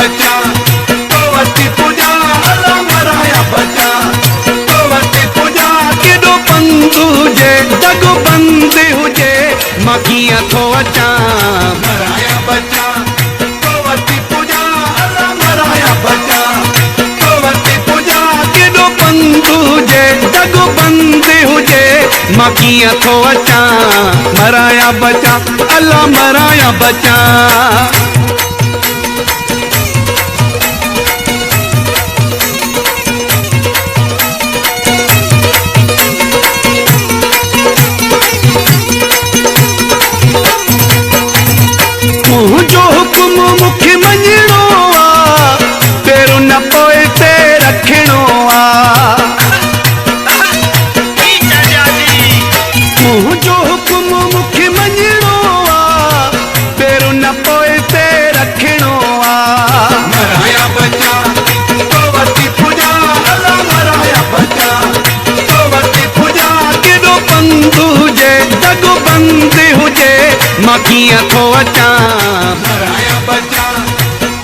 बचा तो वती पूजा अल्लाह मराया बचा तो वती पूजा केॾो पंधु हुजे जग बंद हुजे मां कीअं थो अचां मराया बचा तो वती पूजा अल्लाह मराया बचा तो वती पूजा केॾो पंधु हुजे जग बंद हुजे मां कीअं थो अचां मराया बचा अल्लाह मराया बचा जो हुक्म मुखे मञणो आ तेरो न पोए ते रखणो आ जो हुक्म मुखे मञणो आ तेरो न पोए ते रखणो आ मराया बचा तो वती पूजा अल्लाह मराया बचा तो वती पूजा केॾो पंधु हुजे जग बंद हुजे मां कीअं थो अचां मराया बचा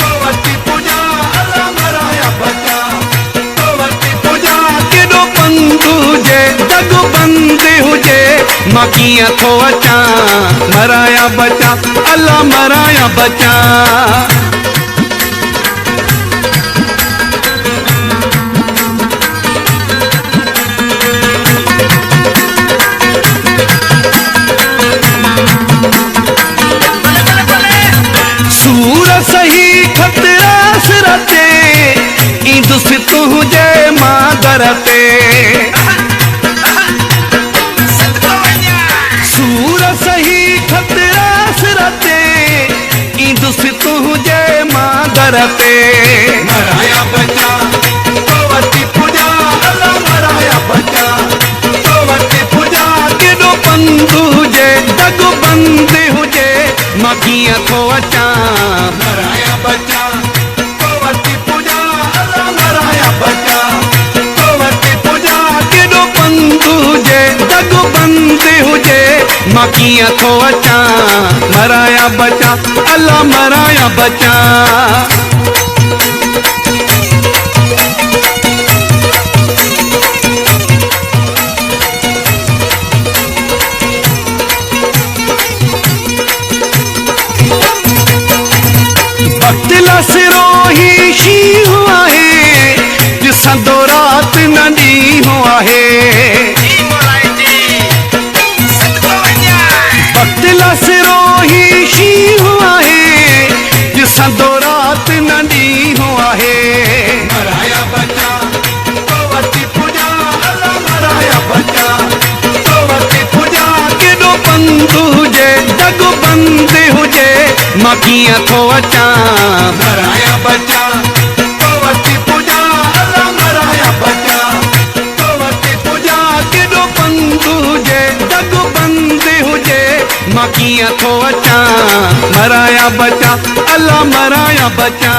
तो वती पूजा अल्लाह मराया बचा तो वती पूजा केॾो पंधु हुजे जग बंद हुजे मां कीअं थो अचां मराया बचा अल्लाह मराया बचा सही खतरा सिरते ईंदुस तुझे मां दरते सूर सही खतरा सिरते ईंदुस तुझे मां दरते मराया बचा तो वती पूजा अल्लाह मराया बचा तो वती पूजा केॾो पंधु हुजे जग बंद हुजे मां कीअं थो अचां मराया बचा तो वती पूजा अल्लाह मराया बचा तो वती पूजा केॾो पंधु हुजे जग बंद हुजे मां कीअं थो अचां मराया बचा अल्लाह मराया बचा सिरोही शींहुं आहे ॾिसंदो राति न ॾींहुं आहे बदला सिरोही शींहुं आहे ॾिसंदो राति न ॾींहुं आहे मराया बचा तो वती पूजा अल्लाह मराया बचा तो वती पूजा केॾो पंधु हुजे जग बंद हुजे मां कीअं थो अचां मराया बचा तो वती पूजा अल्लाह मराया बचा तो वती पूजा केॾो पंधु हुजे जग बंद हुजे मां कीअं थो अचां मराया बचा अल्लाह मराया बचा